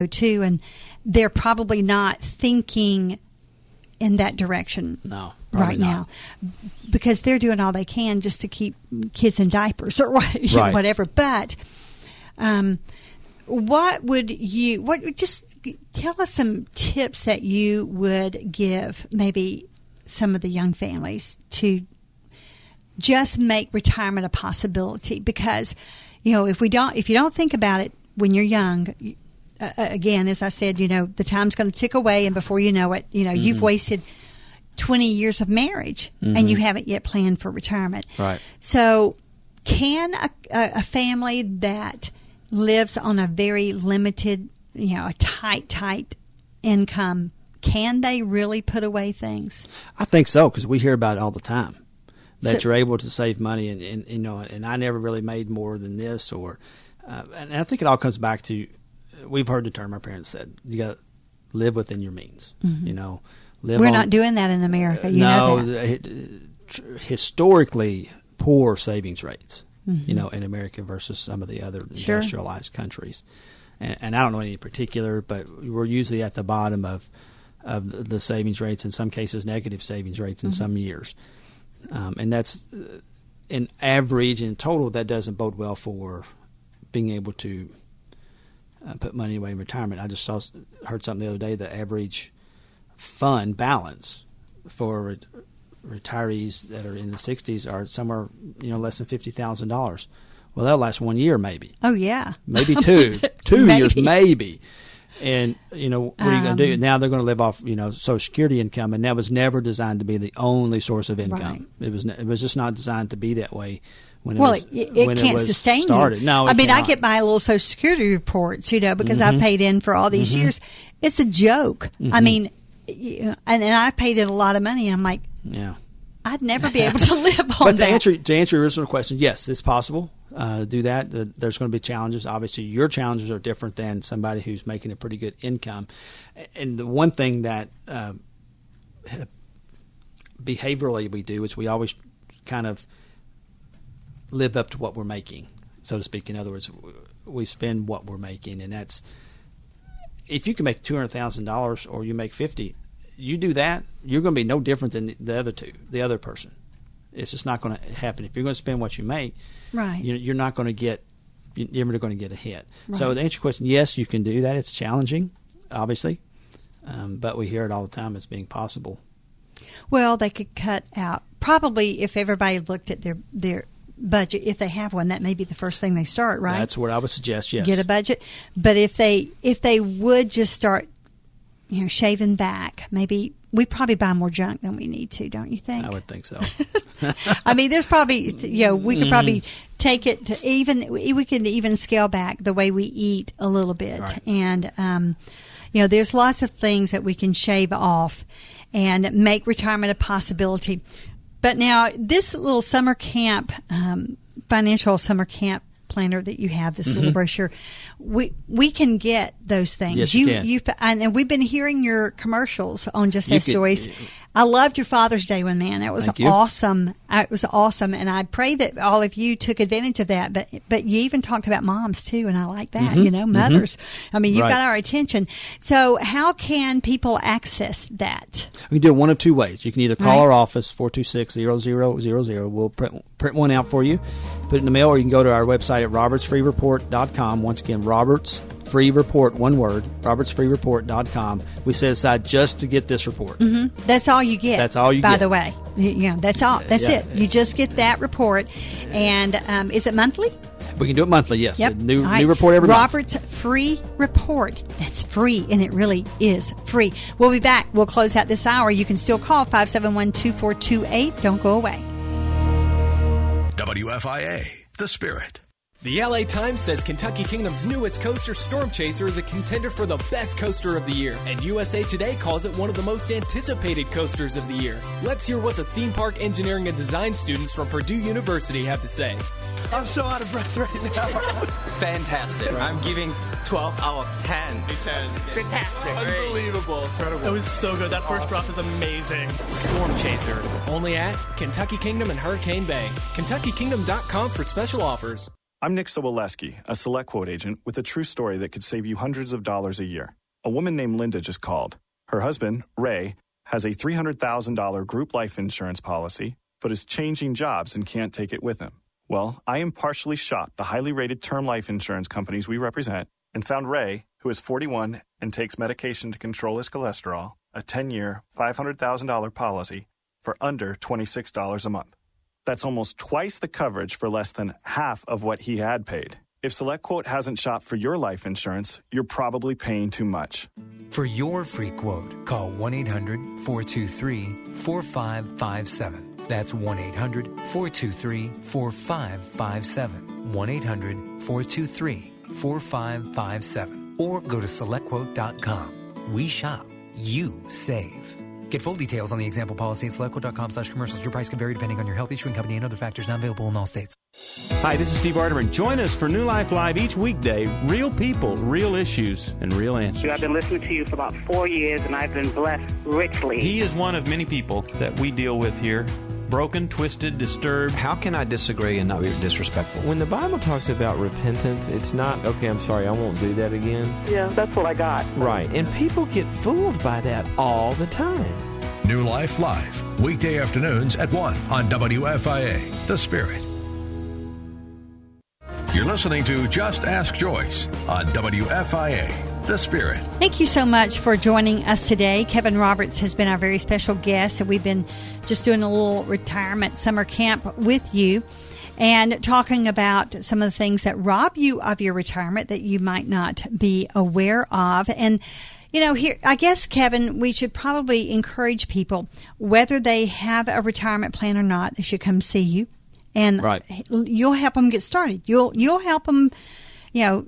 too, and they're probably not thinking in that direction right now, because they're doing all they can just to keep kids in diapers or whatever. But just tell us some tips that you would give maybe some of the young families to just make retirement a possibility, because if you don't think about it when you're young, again, as I said, the time's going to tick away, and before you know it, you've wasted 20 years of marriage, and you haven't yet planned for retirement. Right. So can a family that lives on a very limited, a tight income, can they really put away things? I think so, because we hear about it all the time, that you're able to save money, and I never really made more than this, and I think it all comes back to, we've heard the term our parents said, you got to live within your means. We're not doing that in America. Know that. Historically poor savings rates, in America versus some of the other industrialized countries. And I don't know any in particular, but we're usually at the bottom of the savings rates, in some cases negative savings rates in some years. And that's in average, in total, that doesn't bode well for being able to put money away in retirement. I just heard something the other day, the average fund balance for retirees that are in the 60s are somewhere, less than $50,000. Well, that'll last 1 year, maybe. Oh, yeah. Maybe two years, maybe. And, what are you going to do? Now they're going to live off, Social Security income, and that was never designed to be the only source of income. Right. It was just not designed to be that way when it can't sustain started. You. No, I get my little Social Security reports, because I've paid in for all these years. It's a joke. I mean, and I've paid in a lot of money, and I'm like, I'd never be able to live on but that. But to answer your original question, yes, it's possible. Do that. There's going to be challenges. Obviously, your challenges are different than somebody who's making a pretty good income. And the one thing that behaviorally we do is we always kind of live up to what we're making, so to speak. In other words, we spend what we're making, and that's, if you can make $200,000 or you make $50,000, you do that, you're going to be no different than the other person. It's just not going to happen. If you're going to spend what you make, right, you're not going to get, you're never going to get ahead. Right. So to answer your question, yes, you can do that. It's challenging, obviously, but we hear it all the time as being possible. Well, they could cut out, probably if everybody looked at their budget, if they have one, that may be the first thing they start, right? That's what I would suggest, yes. Get a budget. But if they would just start, shaving back, maybe we probably buy more junk than we need to, don't you think? I would think so. There's probably, we could probably take it to we can even scale back the way we eat a little bit. Right. And, there's lots of things that we can shave off and make retirement a possibility. But now this little summer camp, financial summer camp planner that you have, this little brochure, we can get those things. Yes, you can. And we've been hearing your commercials on Just Ask Joyce. I loved your Father's Day one, man. It was awesome. It was awesome, and I pray that all of you took advantage of that. But you even talked about moms too, and I like that. Mothers. I mean, you've got our attention. So how can people access that? We can do it one of two ways. You can either call our office 426-0000. We'll print one out for you, put it in the mail, or you can go to our website at robertsfreereport.com. Once again, Roberts Free Report, one word, robertsfreereport.com. We set aside just to get this report. That's all you get. That's all you get. By the way. That's all. That's it. You just get that report. And is it monthly? We can do it monthly, yes. Yep. New report every month. Roberts Free Report. That's free, and it really is free. We'll be back. We'll close out this hour. You can still call 571-2428. Don't go away. WFIA, The Spirit. The LA Times says Kentucky Kingdom's newest coaster, Storm Chaser, is a contender for the best coaster of the year, and USA Today calls it one of the most anticipated coasters of the year. Let's hear what the theme park engineering and design students from Purdue University have to say. I'm so out of breath right now. Fantastic. I'm giving 12 out of 10. 10. Fantastic. Unbelievable. Incredible. It was so good. That first drop is amazing. Storm Chaser, only at Kentucky Kingdom and Hurricane Bay. KentuckyKingdom.com for special offers. I'm Nick Soboleski, a Select Quote agent with a true story that could save you hundreds of dollars a year. A woman named Linda just called. Her husband, Ray, has a $300,000 group life insurance policy, but is changing jobs and can't take it with him. Well, I impartially shopped the highly rated term life insurance companies we represent and found Ray, who is 41 and takes medication to control his cholesterol, a 10-year, $500,000 policy for under $26 a month. That's almost twice the coverage for less than half of what he had paid. If SelectQuote hasn't shopped for your life insurance, you're probably paying too much. For your free quote, call 1-800-423-4557. That's 1-800-423-4557. 1-800-423-4557. Or go to SelectQuote.com. We shop. You save. Get full details on the example policy at SelectQuote.com/commercials. Your price can vary depending on your health, issuing company, and other factors not available in all states. Hi, this is Steve Arterman. Join us for New Life Live each weekday. Real people, real issues, and real answers. I've been listening to you for about 4 years, and I've been blessed richly. He is one of many people that we deal with here. Broken, twisted, disturbed. How can I disagree and not be disrespectful? When the Bible talks about repentance, it's not, okay, I'm sorry, I won't do that again. Yeah, that's what I got. Right, and people get fooled by that all the time. New Life Live, weekday afternoons at 1 on WFIA, The Spirit. You're listening to Just Ask Joyce on WFIA, The Spirit. Thank you so much for joining us today. Kevin Roberts has been our very special guest, and we've been just doing a little retirement summer camp with you and talking about some of the things that rob you of your retirement that you might not be aware of. And you know, here, I guess, Kevin, we should probably encourage people, whether they have a retirement plan or not, they should come see you, and you'll help them get started. You'll help them, you know,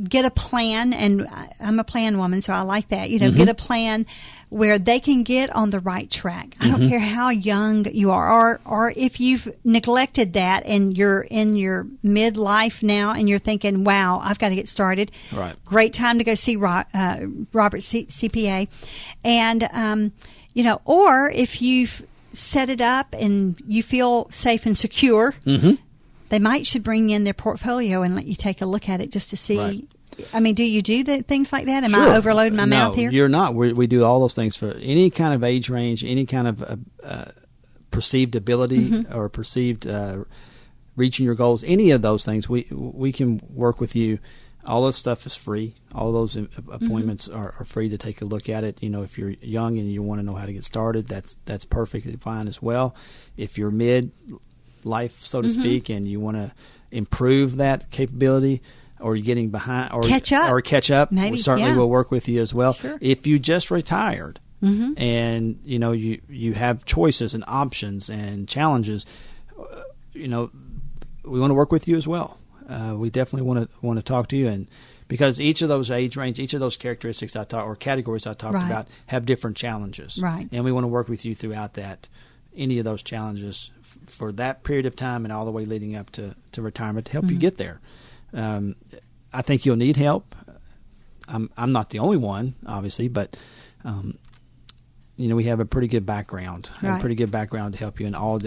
get a plan. And I'm a plan woman, so I like that. You know, get a plan where they can get on the right track. I don't care how young you are, or if you've neglected that and you're in your midlife now and you're thinking, wow, I've got to get started. Right. Great time to go see Robert CPA. And, you know, or if you've set it up and you feel safe and secure, they might should bring in their portfolio and let you take a look at it just to see. Right. I mean, do you do things like that? Am I overloading my mouth here? No, you're not. We do all those things for any kind of age range, any kind of perceived ability or perceived reaching your goals. Any of those things, we can work with you. All this stuff is free. All those appointments are free to take a look at it. You know, if you're young and you want to know how to get started, that's perfectly fine as well. If you're mid-life, so to speak, and you want to improve that capability, or you're getting behind, or catch up, maybe, we certainly will work with you as well. Sure. If you just retired and you know you have choices and options and challenges, you know, we want to work with you as well. We definitely want to talk to you, and because each of those age range, each of those characteristics or categories I talked about have different challenges, and we want to work with you throughout any of those challenges for that period of time and all the way leading up to retirement to help you get there. I think you'll need help. I'm not the only one, obviously, but you know, we have a pretty good background, to help you in all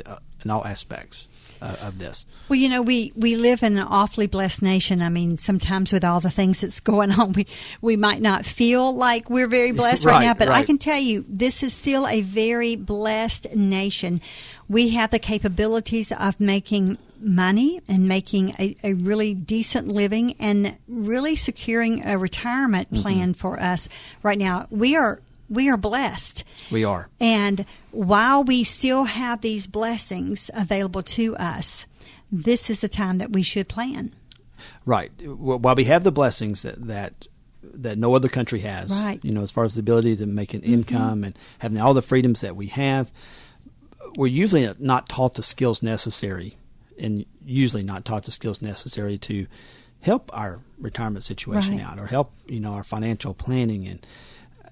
aspects of this. Well, you know, we live in an awfully blessed nation. I mean, sometimes with all the things that's going on, we might not feel like we're very blessed right now, but I can tell you, this is still a very blessed nation. We have the capabilities of making money and making a really decent living and really securing a retirement plan for us right now. We are blessed. We are. And while we still have these blessings available to us, this is the time that we should plan. Right. While we have the blessings that no other country has, you know, as far as the ability to make an income and having all the freedoms that we have, we're usually not taught the skills necessary to help our retirement situation out, or help, you know, our financial planning. And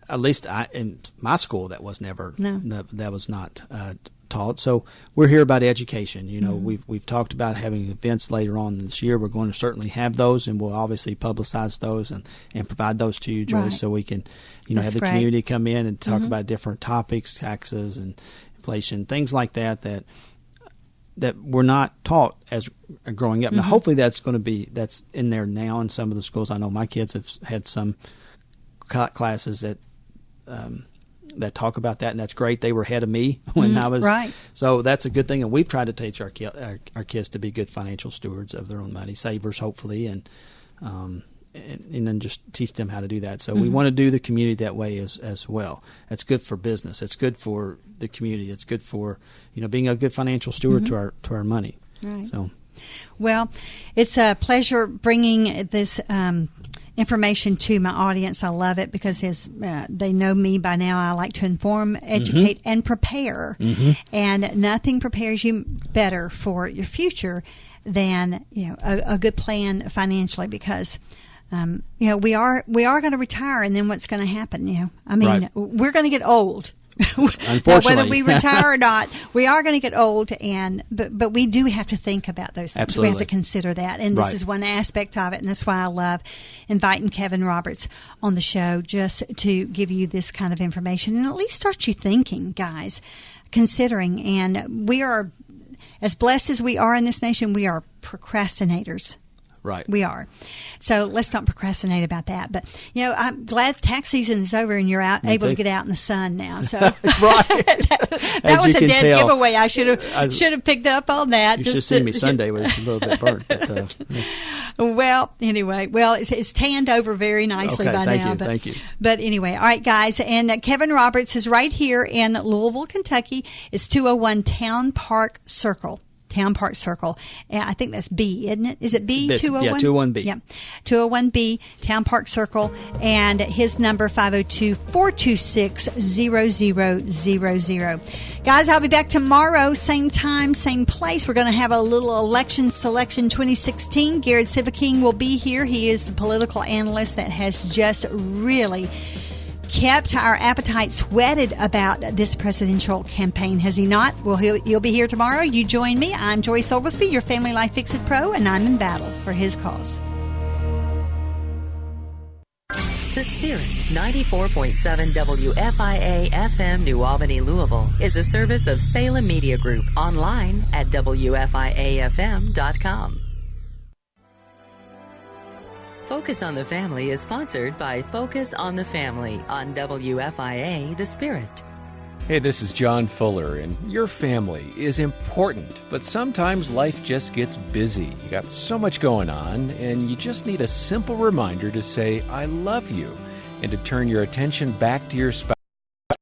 at least in my school, that was never that was not taught. So we're here about education. You know, we've talked about having events later on this year. We're going to certainly have those, and we'll obviously publicize those and provide those to you, Joyce, so we can, you know, have the community come in and talk about different topics, taxes and inflation, things like that that were not taught as growing up. Now, hopefully that's in there now in some of the schools. I know my kids have had some classes that talk about that, and that's great. They were ahead of me when I was right. So that's a good thing, and we've tried to teach our kids to be good financial stewards of their own money, savers, hopefully, and then just teach them how to do that. So we want to do the community that way as well. It's good for business. It's good for the community. It's good for being a good financial steward to our money. Right. So, well, it's a pleasure bringing this information to my audience. I love it because they know me by now. I like to inform, educate, and prepare. And nothing prepares you better for your future than a good plan financially, because we are going to retire, and then what's going to happen? I mean, right. We're going to get old. Unfortunately, whether we retire or not, we are going to get old, but we do have to think about those things. Absolutely. We have to consider that, and this is one aspect of it, and that's why I love inviting Kevin Roberts on the show, just to give you this kind of information and at least start you thinking, guys, considering. And we are, as blessed as we are in this nation, we are procrastinators. Right. We are. So let's not procrastinate about that. But, I'm glad tax season is over and you're able to get out in the sun now. So right. that was a dead giveaway. I should have picked up on that. You should have seen me Sunday when it's a little bit burnt. But, well, anyway, it's tanned over very nicely by now. Thank you. But anyway, all right, guys. And Kevin Roberts is right here in Louisville, Kentucky. It's 201 Town Park Circle. And I think that's B, isn't it? Is it B? 201? Yeah, 201B. Yeah, 201B, Town Park Circle, and his number 502-426-0000. Guys, I'll be back tomorrow, same time, same place. We're going to have a little election selection 2016. Garrett Sivaking will be here. He is the political analyst that has just really kept our appetites whetted about this presidential campaign, has he not? Well, he'll be here tomorrow. You join me. I'm Joyce Oglesby, your Family Life Fix-It Pro, and I'm in battle for his cause. The Spirit, 94.7 WFIA FM New Albany, Louisville, is a service of Salem Media Group, online at WFIAFM.com. Focus on the Family is sponsored by Focus on the Family on WFIA The Spirit. Hey, this is John Fuller, and your family is important, but sometimes life just gets busy. You got so much going on, and you just need a simple reminder to say, I love you, and to turn your attention back to your spouse.